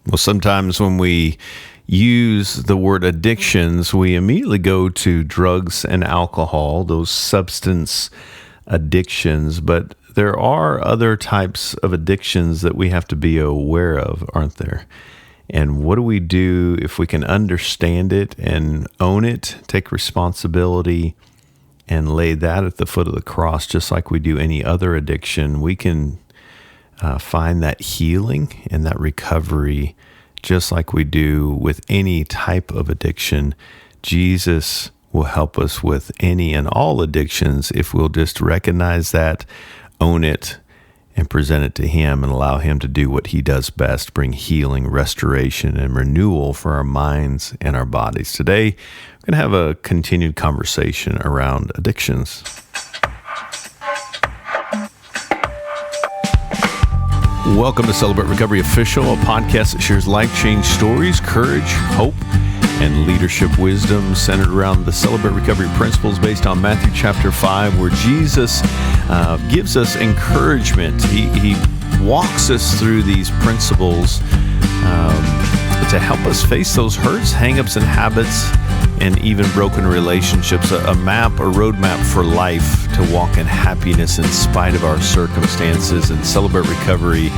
Well, sometimes when we use the word addictions, we immediately go to drugs and alcohol, those substance addictions. But there are other types of addictions that we have to be aware of, aren't there? And what do we do if we can understand it and own it, take responsibility, and lay that at the foot of the cross, just like we do any other addiction? We can find that healing and that recovery just like we do with any type of addiction. Jesus will help us with any and all addictions if we'll just recognize that, own it, and present it to Him and allow Him to do what He does best, bring healing, restoration, and renewal for our minds and our bodies. Today, we're going to have a continued conversation around addictions. Welcome to Celebrate Recovery Official, a podcast that shares life-change stories, courage, hope, and leadership wisdom centered around the Celebrate Recovery principles based on Matthew chapter 5, where Jesus gives us encouragement. He walks us through these principles to help us face those hurts, hang-ups, and habits, and even broken relationships, a roadmap for life to walk in happiness in spite of our circumstances. And Celebrate Recovery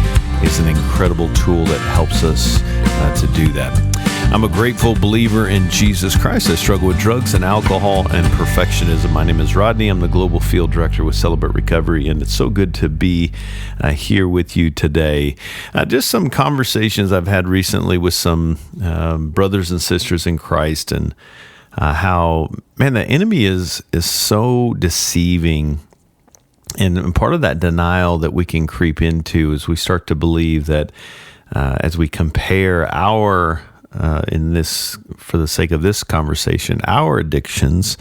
is an incredible tool that helps us to do that. I'm a grateful believer in Jesus Christ. I struggle with drugs and alcohol and perfectionism. My name is Rodney. I'm the Global Field Director with Celebrate Recovery, and it's so good to be here with you today. Just some conversations I've had recently with some brothers and sisters in Christ, and how, man, the enemy is so deceiving. And part of that denial that we can creep into is we start to believe that as we compare our for the sake of this conversation, our addictions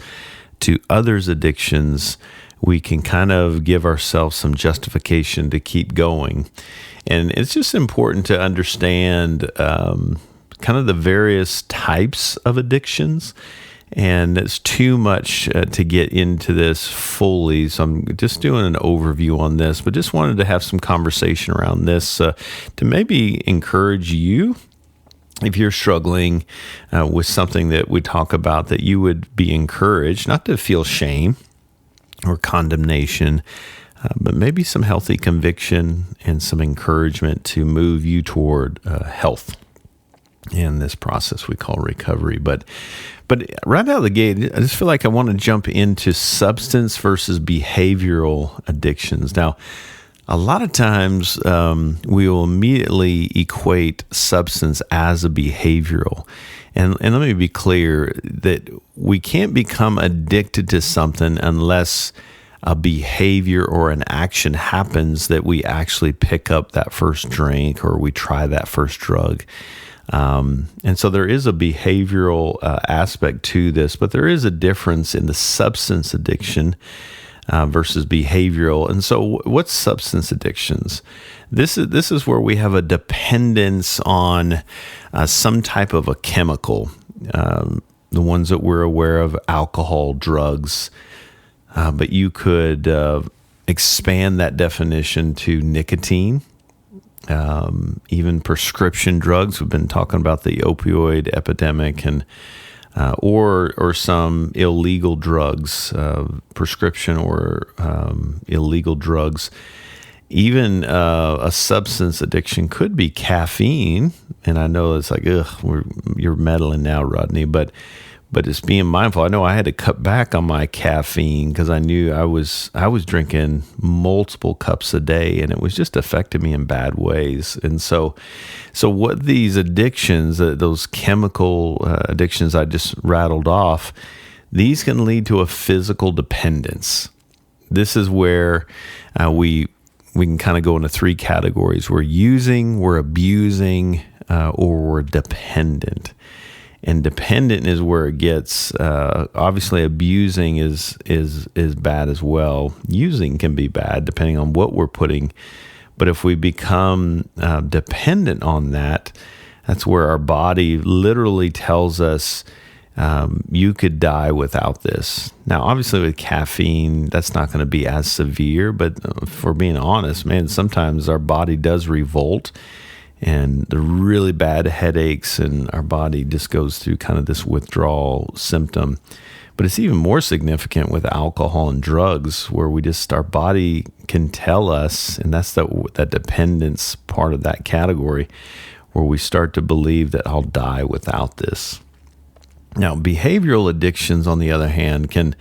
to others' addictions, we can kind of give ourselves some justification to keep going. And it's just important to understand kind of the various types of addictions. And it's too much to get into this fully, so I'm just doing an overview on this, but just wanted to have some conversation around this to maybe encourage you. If you're struggling with something that we talk about, that you would be encouraged not to feel shame or condemnation, but maybe some healthy conviction and some encouragement to move you toward health in this process we call recovery. But right out of the gate, I just feel like I want to jump into substance versus behavioral addictions. Now, a lot of times we will immediately equate substance as a behavioral. And let me be clear that we can't become addicted to something unless a behavior or an action happens that we actually pick up that first drink or we try that first drug. And so there is a behavioral aspect to this, but there is a difference in the substance addiction versus behavioral. And so what's substance addictions? This is where we have a dependence on some type of a chemical, the ones that we're aware of, alcohol, drugs, but you could expand that definition to nicotine, even prescription drugs. We've been talking about the opioid epidemic, and or some illegal drugs, prescription or illegal drugs. Even a substance addiction could be caffeine. And I know it's like, you're meddling now, Rodney, but it's being mindful. I know I had to cut back on my caffeine because I knew I was drinking multiple cups a day, and it was just affecting me in bad ways. And so what these addictions, those chemical addictions I just rattled off, these can lead to a physical dependence. This is where we can kind of go into three categories. We're using, we're abusing, or we're dependent. And dependent is where it gets, obviously abusing is bad as well. Using can be bad depending on what we're putting. But if we become dependent on that, that's where our body literally tells us, you could die without this. Now, obviously with caffeine, that's not going to be as severe, but if we're being honest, man, sometimes our body does revolt. and the really bad headaches, and our body just goes through kind of this withdrawal symptom. But it's even more significant with alcohol and drugs, where our body can tell us, and that's that dependence part of that category, where we start to believe that I'll die without this. Now, behavioral addictions, on the other hand,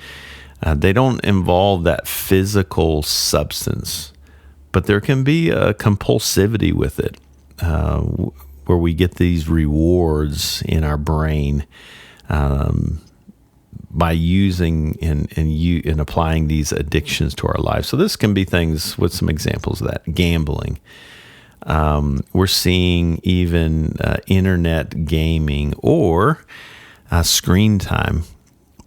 they don't involve that physical substance, but there can be a compulsivity with it, where we get these rewards in our brain by using and applying these addictions to our lives. So this can be things with some examples of that. Gambling. We're seeing even internet gaming or screen time.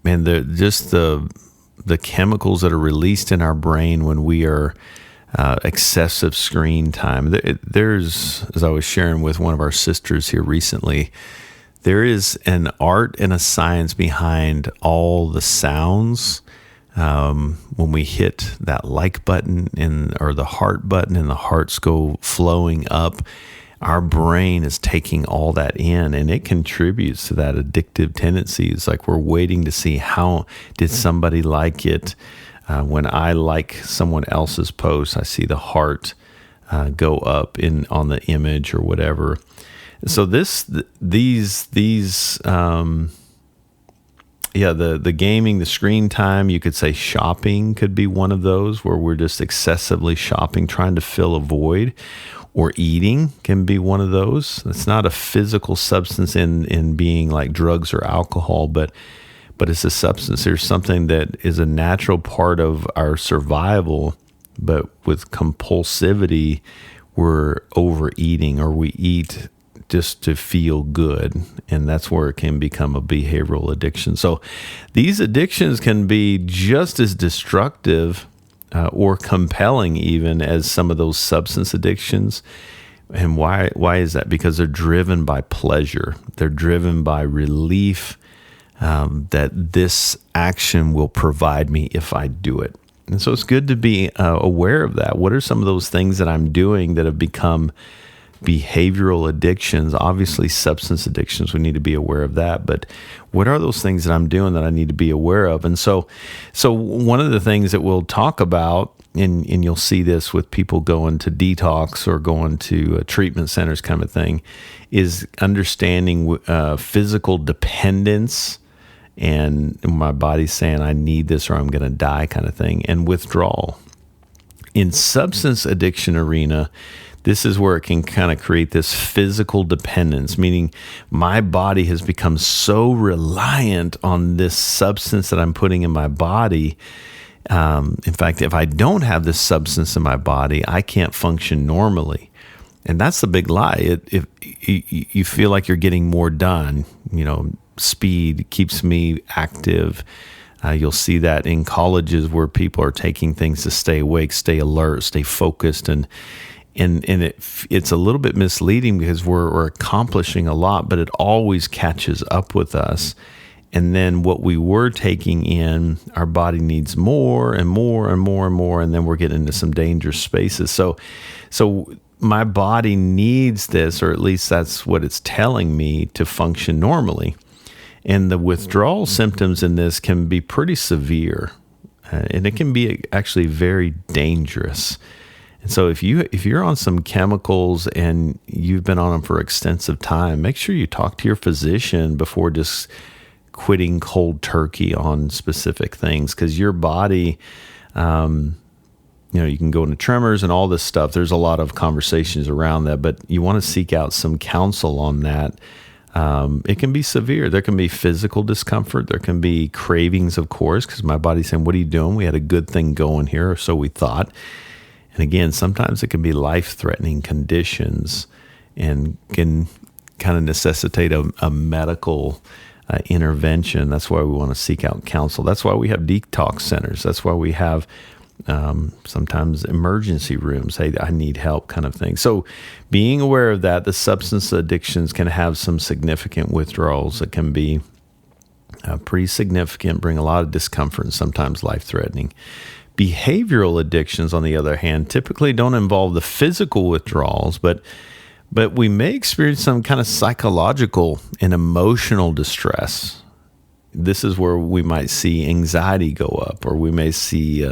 And the chemicals that are released in our brain when we are excessive screen time. There's, as I was sharing with one of our sisters here recently, there is an art and a science behind all the sounds. When we hit that like button or the heart button and the hearts go flowing up, our brain is taking all that in, and it contributes to that addictive tendency. It's like we're waiting to see how did somebody like it. When I like someone else's post, I see the heart go up on the image or whatever. So the gaming, the screen time, you could say shopping could be one of those, where we're just excessively shopping, trying to fill a void, or eating can be one of those. It's not a physical substance in being like drugs or alcohol, but it's a substance. There's something that is a natural part of our survival, but with compulsivity, we're overeating, or we eat just to feel good, and that's where it can become a behavioral addiction. So these addictions can be just as destructive or compelling even as some of those substance addictions. And why is that? Because they're driven by pleasure. They're driven by relief that this action will provide me if I do it. And so it's good to be aware of that. What are some of those things that I'm doing that have become behavioral addictions? Obviously, substance addictions, we need to be aware of that. But what are those things that I'm doing that I need to be aware of? And so one of the things that we'll talk about, and you'll see this with people going to detox or going to treatment centers kind of thing, is understanding physical dependence, and my body's saying I need this or I'm going to die kind of thing, and withdrawal. In substance addiction arena, this is where it can kind of create this physical dependence, meaning my body has become so reliant on this substance that I'm putting in my body. In fact, if I don't have this substance in my body, I can't function normally. And that's the big lie. If you feel like you're getting more done, speed keeps me active. You'll see that in colleges where people are taking things to stay awake, stay alert, stay focused, and it's a little bit misleading because we're accomplishing a lot, but it always catches up with us. And then what we were taking in, our body needs more and more and more and more, and then we're getting into some dangerous spaces. So my body needs this, or at least that's what it's telling me, to function normally. And the withdrawal symptoms in this can be pretty severe, and it can be actually very dangerous. And so if you're on some chemicals and you've been on them for extensive time, make sure you talk to your physician before just quitting cold turkey on specific things, because your body, you can go into tremors and all this stuff. There's a lot of conversations around that, but you want to seek out some counsel on that. It can be severe. There can be physical discomfort. There can be cravings, of course, because my body's saying, what are you doing? We had a good thing going here, or so we thought. And again, sometimes it can be life-threatening conditions and can kind of necessitate a medical intervention. That's why we want to seek out counsel. That's why we have detox centers. That's why we have sometimes emergency rooms. Hey, I need help kind of thing. So being aware of that, the substance addictions can have some significant withdrawals that can be pretty significant, bring a lot of discomfort, and sometimes life-threatening. Behavioral addictions, on the other hand, typically don't involve the physical withdrawals, but But we may experience some kind of psychological and emotional distress. This is where we might see anxiety go up, or we may see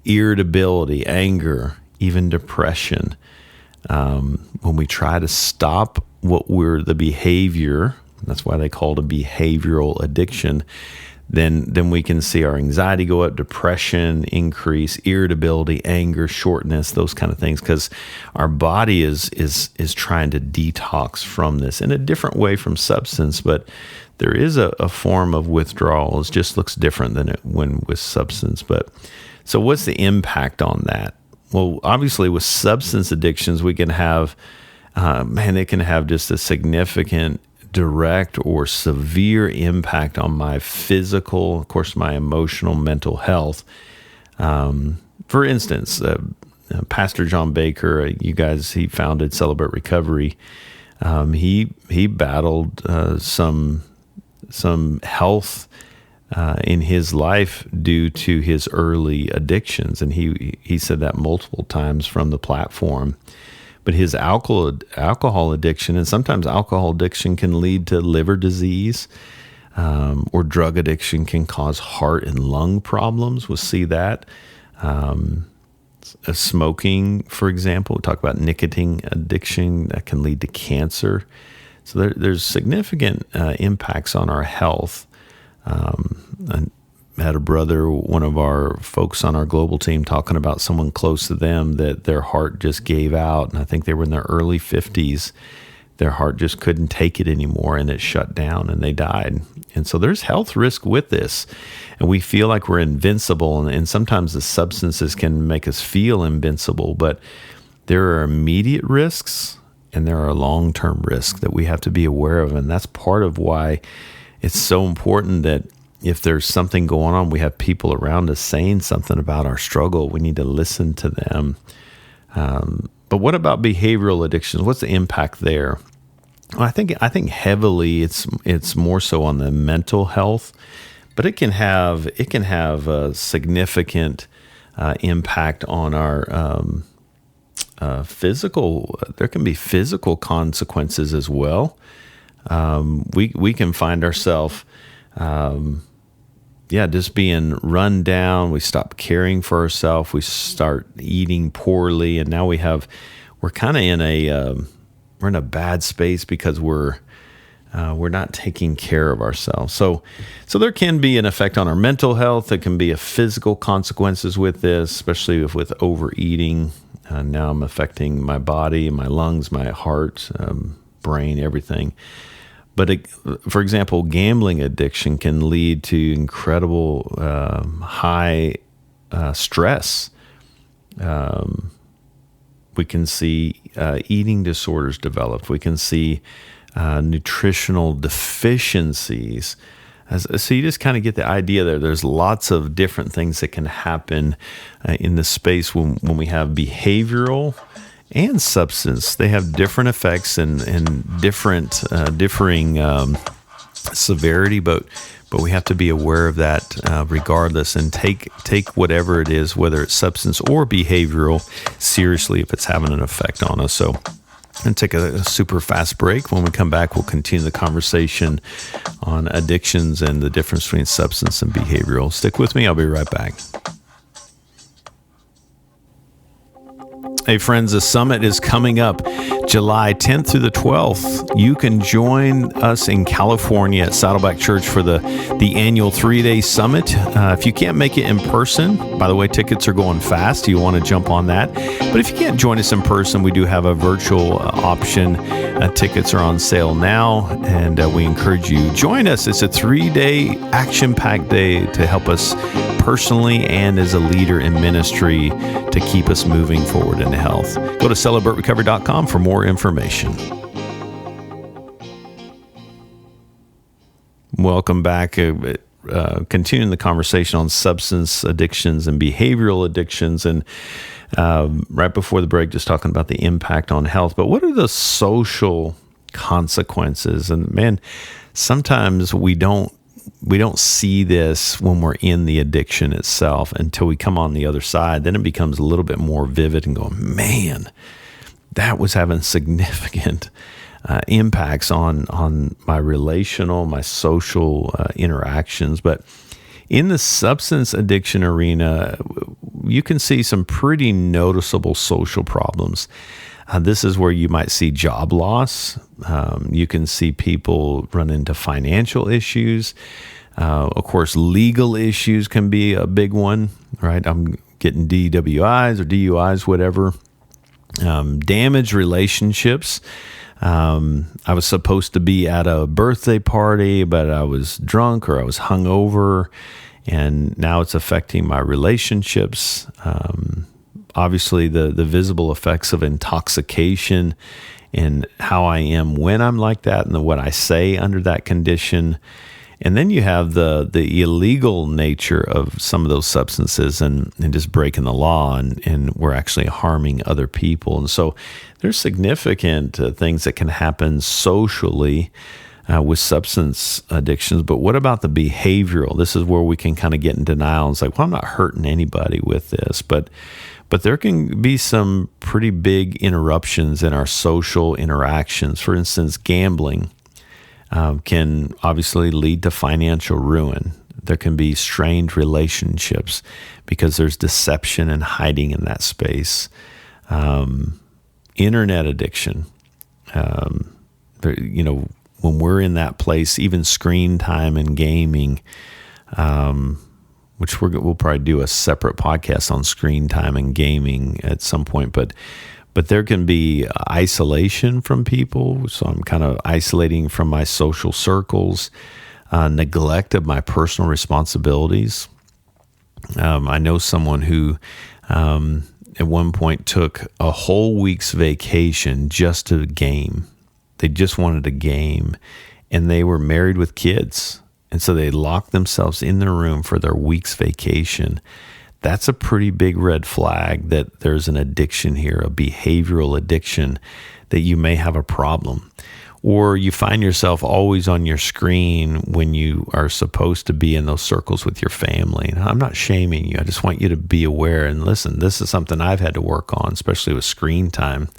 irritability, anger, even depression. When we try to stop the behavior, that's why they call it a behavioral addiction, then we can see our anxiety go up, depression increase, irritability, anger, shortness, those kind of things, because our body is trying to detox from this in a different way from substance, but there is a form of withdrawal. It just looks different than when with substance. But so what's the impact on that? Well, obviously with substance addictions, we can have, they can have just a significant direct or severe impact on my physical, of course, my emotional, mental health. For instance, Pastor John Baker, he founded Celebrate Recovery. He battled some health in his life due to his early addictions, and he said that multiple times from the platform. But his alcohol addiction, and sometimes alcohol addiction can lead to liver disease, or drug addiction can cause heart and lung problems. We'll see that. Smoking, for example, we talk about nicotine addiction that can lead to cancer. So there's significant impacts on our health. I had a brother, one of our folks on our global team, talking about someone close to them that their heart just gave out. And I think they were in their early 50s. Their heart just couldn't take it anymore, and it shut down, and they died. And so there's health risk with this. And we feel like we're invincible. And sometimes the substances can make us feel invincible. But there are immediate risks, and there are long-term risks that we have to be aware of. And that's part of why it's so important that if there's something going on, we have people around us saying something about our struggle. We need to listen to them. But what about behavioral addictions? What's the impact there? Well, I think heavily it's more so on the mental health, but it can have a significant impact on our physical. There can be physical consequences as well. We can find ourselves, just being run down. We stop caring for ourselves. We start eating poorly, and now we're kind of in a bad space because we're not taking care of ourselves. So there can be an effect on our mental health. There can be a physical consequences with this, especially with overeating. Now I'm affecting my body, my lungs, my heart, brain, everything. But for example, gambling addiction can lead to incredible high stress. We can see eating disorders developed. We can see nutritional deficiencies. So you just kind of get the idea there. There's lots of different things that can happen in the space when we have behavioral and substance. They have different effects and different differing severity, but we have to be aware of that regardless, and take whatever it is, whether it's substance or behavioral, seriously if it's having an effect on us. So and take a super fast break. When we come back, we'll continue the conversation on addictions and the difference between substance and behavioral. Stick with me. I'll be right back. Hey friends, the summit is coming up July 10th through the 12th. You can join us in California at Saddleback Church for the annual 3-day summit. If you can't make it in person, by the way, tickets are going fast. You want to jump on that. But if you can't join us in person, we do have a virtual option. Tickets are on sale now, and we encourage you. Join us. It's a 3-day action-packed day to help us personally and as a leader in ministry to keep us moving forward into health. Go to celebraterecovery.com for more information. Welcome back. Continuing the conversation on substance addictions and behavioral addictions. And right before the break, just talking about the impact on health. But what are the social consequences? And man, sometimes we don't see this when we're in the addiction itself until we come on the other side. Then it becomes a little bit more vivid and going, man, that was having significant impacts on my relational, my social interactions. But in the substance addiction arena, you can see some pretty noticeable social problems. This is where you might see job loss. You can see people run into financial issues. Of course, legal issues can be a big one, right? I'm getting DWIs or DUIs, whatever. Damaged relationships. I was supposed to be at a birthday party, but I was drunk or I was hungover, and now it's affecting my relationships. Obviously, the visible effects of intoxication and how I am when I'm like that and what I say under that condition. And then you have the illegal nature of some of those substances and just breaking the law, and we're actually harming other people. And so there's significant things that can happen socially with substance addictions. But what about the behavioral? This is where we can kind of get in denial. It's like, well, I'm not hurting anybody with this. But there can be some pretty big interruptions in our social interactions. For instance, gambling can obviously lead to financial ruin. There can be strained relationships because there's deception and hiding in that space. Internet addiction, when we're in that place, even screen time and gaming, which we'll probably do a separate podcast on screen time and gaming at some point, but there can be isolation from people. So I'm kind of isolating from my social circles, neglect of my personal responsibilities. I know someone who at one point took a whole week's vacation just to game. They just wanted a game, and they were married with kids. And so they locked themselves in their room for their week's vacation. That's a pretty big red flag that there's an addiction here, a behavioral addiction, that you may have a problem. Or you find yourself always on your screen when you are supposed to be in those circles with your family. And I'm not shaming you. I just want you to be aware. And listen, this is something I've had to work on, especially with screen time,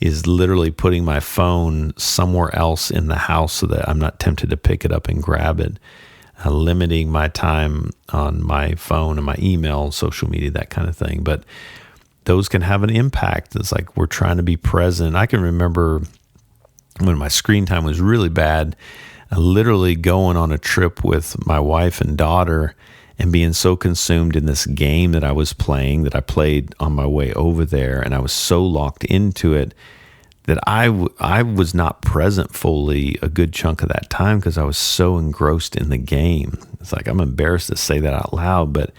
is literally putting my phone somewhere else in the house so that I'm not tempted to pick it up and grab it. Limiting my time on my phone and my email, social media, that kind of thing. But those can have an impact. It's like we're trying to be present. I can remember when my screen time was really bad, literally going on a trip with my wife and daughter and being so consumed in this game that I was playing, that I played on my way over there, and I was so locked into it that I was not present fully a good chunk of that time because I was so engrossed in the game. It's like, I'm embarrassed to say that out loud, but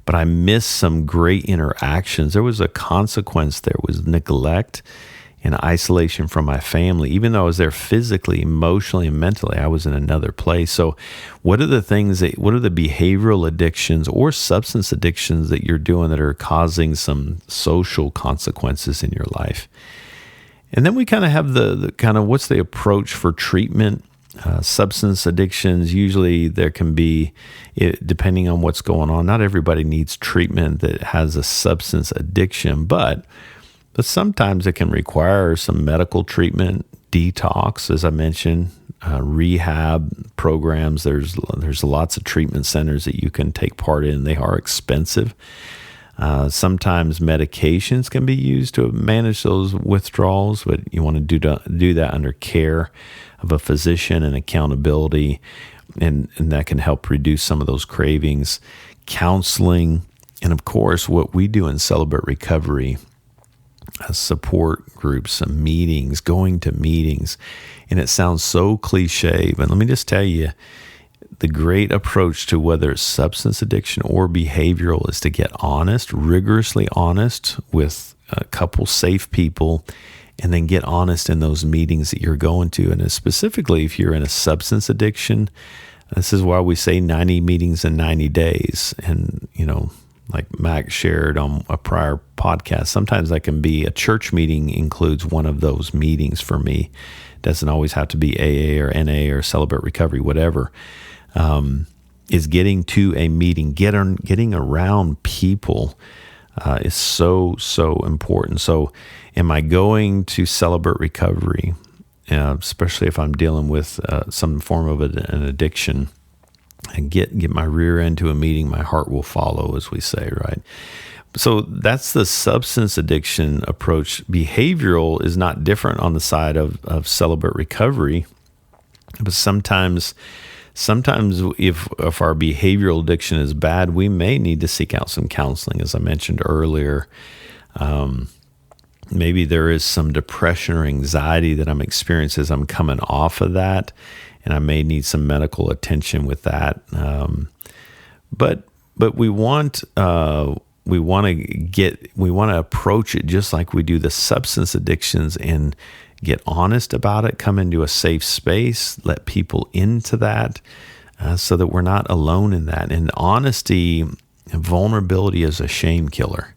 I missed some great interactions. There was a consequence. There was neglect and isolation from my family. Even though I was there physically, emotionally, and mentally, I was in another place. So what are the behavioral addictions or substance addictions that you're doing that are causing some social consequences in your life? And then we kind of have the kind of what's the approach for treatment. Substance addictions, usually there can be, depending on what's going on, not everybody needs treatment that has a substance addiction, but sometimes it can require some medical treatment, detox, as I mentioned, rehab programs. There's lots of treatment centers that you can take part in. They are expensive. Sometimes medications can be used to manage those withdrawals, but you want to do that under care of a physician and accountability, and that can help reduce some of those cravings. Counseling, and of course, what we do in Celebrate Recovery, support groups, meetings, going to meetings. And it sounds so cliche, but let me just tell you, the great approach to whether it's substance addiction or behavioral is to get honest, rigorously honest with a couple safe people, and then get honest in those meetings that you're going to. And specifically, if you're in a substance addiction, this is why we say 90 meetings in 90 days. And, like Mac shared on a prior podcast, sometimes that can be a church meeting includes one of those meetings for me. It doesn't always have to be AA or NA or Celebrate Recovery, whatever. Is getting to a meeting, getting around people is so important. So Am I going to Celebrate Recovery, especially if I'm dealing with some form of an addiction, and get my rear end to a meeting, my heart will follow, as we say, right? So that's the substance addiction approach. Behavioral is not different on the side of Celebrate Recovery, but sometimes if our behavioral addiction is bad, we may need to seek out some counseling, as I mentioned earlier. Maybe there is some depression or anxiety that I'm experiencing as I'm coming off of that, and I may need some medical attention with that. But we want to approach it just like we do the substance addictions and get honest about it, come into a safe space, let people into that, so that we're not alone in that. And honesty and vulnerability is a shame killer.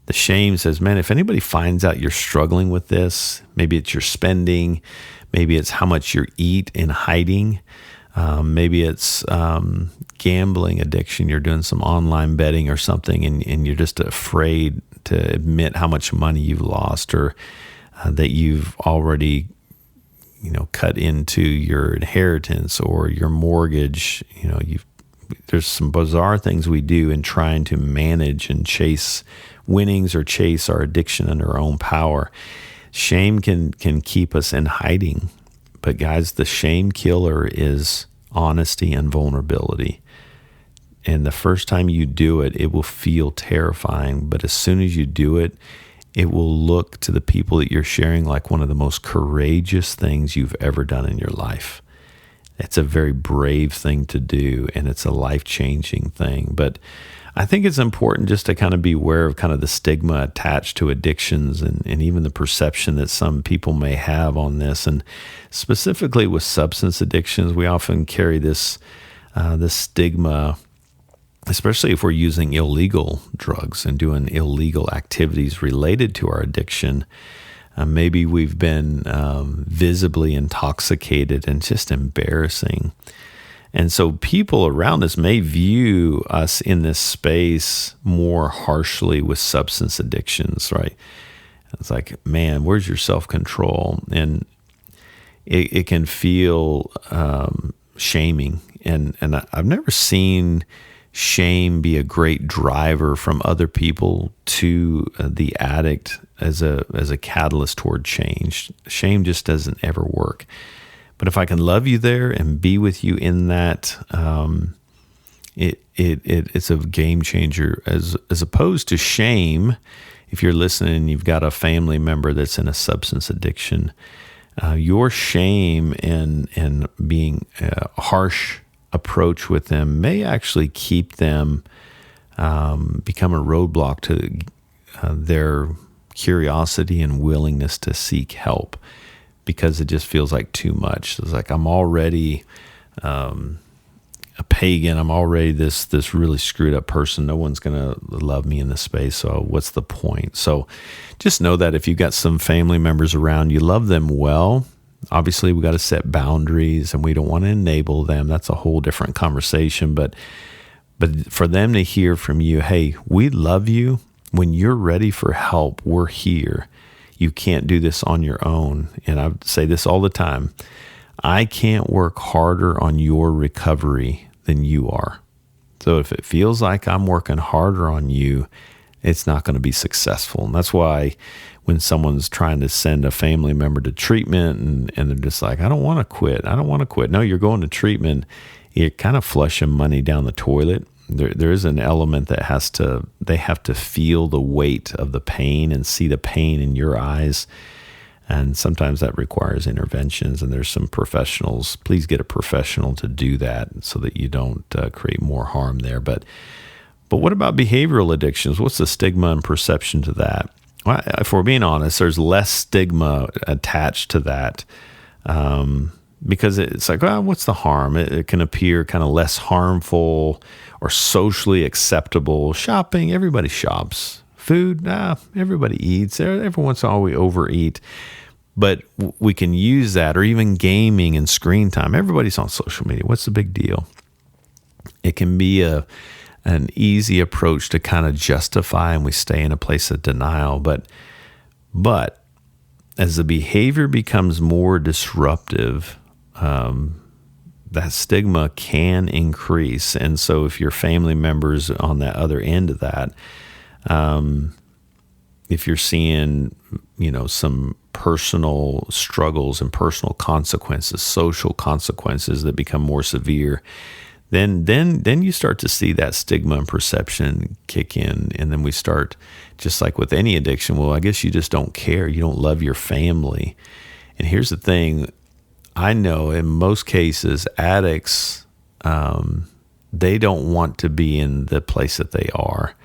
The shame says, man, if anybody finds out you're struggling with this, maybe it's your spending, maybe it's how much you eat in hiding, maybe it's gambling addiction, you're doing some online betting or something, and you're just afraid to admit how much money you've lost, or that you've already, cut into your inheritance or your mortgage. There's some bizarre things we do in trying to manage and chase winnings or chase our addiction under our own power. Shame can keep us in hiding. But guys, the shame killer is honesty and vulnerability. And the first time you do it, it will feel terrifying. But as soon as you do it, it will look to the people that you're sharing like one of the most courageous things you've ever done in your life. It's a very brave thing to do, and it's a life-changing thing. But I think it's important just to kind of be aware of kind of the stigma attached to addictions, and even the perception that some people may have on this. And specifically with substance addictions, we often carry this stigma, especially if we're using illegal drugs and doing illegal activities related to our addiction. Maybe we've been visibly intoxicated, and just embarrassing. And so people around us may view us in this space more harshly with substance addictions, right? It's like, man, where's your self-control? And it can feel shaming. And I've never seen shame be a great driver from other people to the addict as a catalyst toward change. Shame just doesn't ever work. But if I can love you there and be with you in that, it's a game changer. As opposed to shame, if you're listening and you've got a family member that's in a substance addiction, your shame and being a harsh approach with them may actually keep them become a roadblock to their curiosity and willingness to seek help, because it just feels like too much. It's like, I'm already a pagan. I'm already this really screwed up person. No one's going to love me in this space. So what's the point? So just know that if you've got some family members around, you love them well. Obviously, we got to set boundaries, and we don't want to enable them. That's a whole different conversation. But for them to hear from you, hey, we love you. When you're ready for help, we're here. You can't do this on your own. And I say this all the time. I can't work harder on your recovery than you are. So if it feels like I'm working harder on you, it's not going to be successful. And that's why when someone's trying to send a family member to treatment and they're just like, I don't want to quit. No, you're going to treatment. You're kind of flushing money down the toilet. There is an element that they have to feel the weight of the pain and see the pain in your eyes. And sometimes that requires interventions, and there's some professionals. Please get a professional to do that so that you don't create more harm there. But what about behavioral addictions? What's the stigma and perception to that? Well, if we're being honest, there's less stigma attached to that. Because it's like, well, what's the harm? It can appear kind of less harmful or socially acceptable. Shopping, everybody shops. Food, everybody eats. Every once in a while we overeat. But we can use that, or even gaming and screen time. Everybody's on social media. What's the big deal? It can be an easy approach to kind of justify, and we stay in a place of denial. But But as the behavior becomes more disruptive, that stigma can increase. And so if your family members on that other end of that, if you're seeing, some personal struggles and personal consequences, social consequences that become more severe, then you start to see that stigma and perception kick in. And then we start, just like with any addiction, well, I guess you just don't care. You don't love your family. And here's the thing. I know in most cases, addicts, they don't want to be in the place that they are.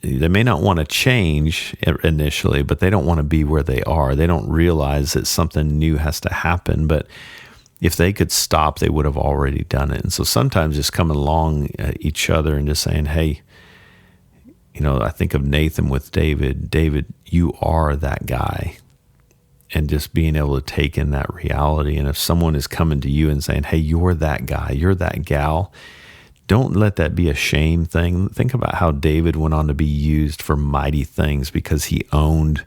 They may not want to change initially, but they don't want to be where they are. They don't realize that something new has to happen. But if they could stop, they would have already done it. And so sometimes just coming along each other and just saying, hey, I think of Nathan with David. David, you are that guy. And just being able to take in that reality. And if someone is coming to you and saying, hey, you're that guy, you're that gal, don't let that be a shame thing. Think about how David went on to be used for mighty things because he owned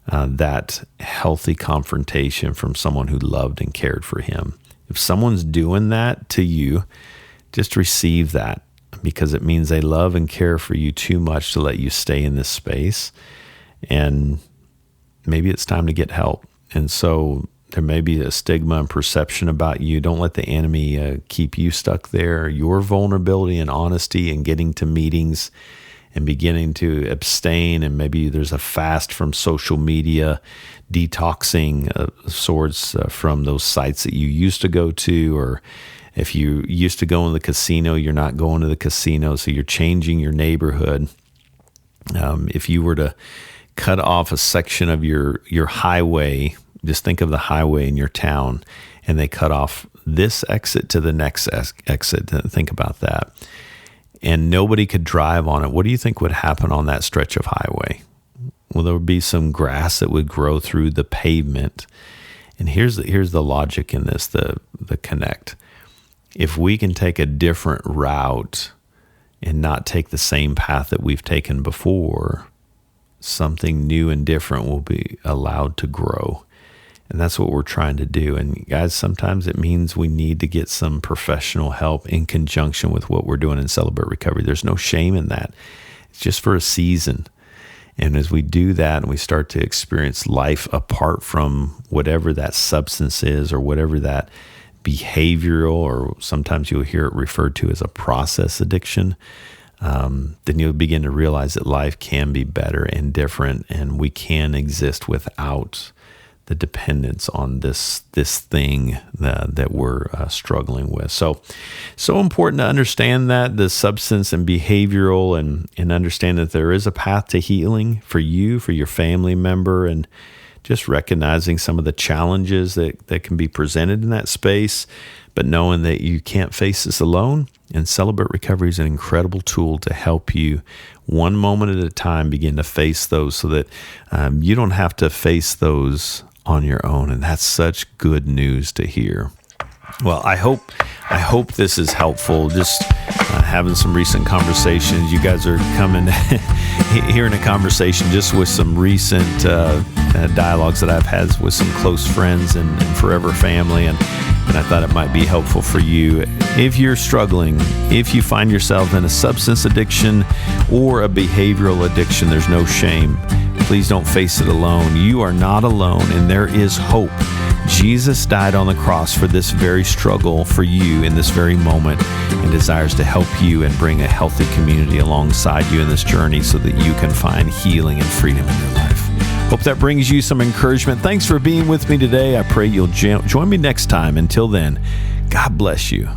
that healthy confrontation from someone who loved and cared for him. If someone's doing that to you, just receive that, because it means they love and care for you too much to let you stay in this space. And maybe it's time to get help. And so there may be a stigma and perception about you. Don't let the enemy keep you stuck there. Your vulnerability and honesty and getting to meetings and beginning to abstain, and maybe there's a fast from social media, detoxing sorts from those sites that you used to go to, or if you used to go in the casino, you're not going to the casino, so you're changing your neighborhood. If you were to cut off a section of your highway, just think of the highway in your town, and they cut off this exit to the next exit. Think about that. And nobody could drive on it. What do you think would happen on that stretch of highway? Well, there would be some grass that would grow through the pavement. And here's the logic in this, the connect. If we can take a different route and not take the same path that we've taken before, something new and different will be allowed to grow. And that's what we're trying to do. And guys, sometimes it means we need to get some professional help in conjunction with what we're doing in Celebrate Recovery. There's no shame in that. It's just for a season. And as we do that and we start to experience life apart from whatever that substance is or whatever that behavioral, or sometimes you'll hear it referred to as a process addiction, then you'll begin to realize that life can be better and different, and we can exist without the dependence on this thing that we're struggling with. So important to understand that the substance and behavioral, and understand that there is a path to healing for you, for your family member, and just recognizing some of the challenges that can be presented in that space, but knowing that you can't face this alone. And Celebrate Recovery is an incredible tool to help you one moment at a time begin to face those, so that you don't have to face those on your own. And that's such good news to hear. Well, I hope this is helpful. Just having some recent conversations. You guys are coming, hearing a conversation just with some recent dialogues that I've had with some close friends and forever family. And I thought it might be helpful for you. If you're struggling, if you find yourself in a substance addiction or a behavioral addiction, there's no shame. Please don't face it alone. You are not alone, and there is hope. Jesus died on the cross for this very struggle for you in this very moment, and desires to help you and bring a healthy community alongside you in this journey so that you can find healing and freedom in your life. Hope that brings you some encouragement. Thanks for being with me today. I pray you'll join me next time. Until then, God bless you.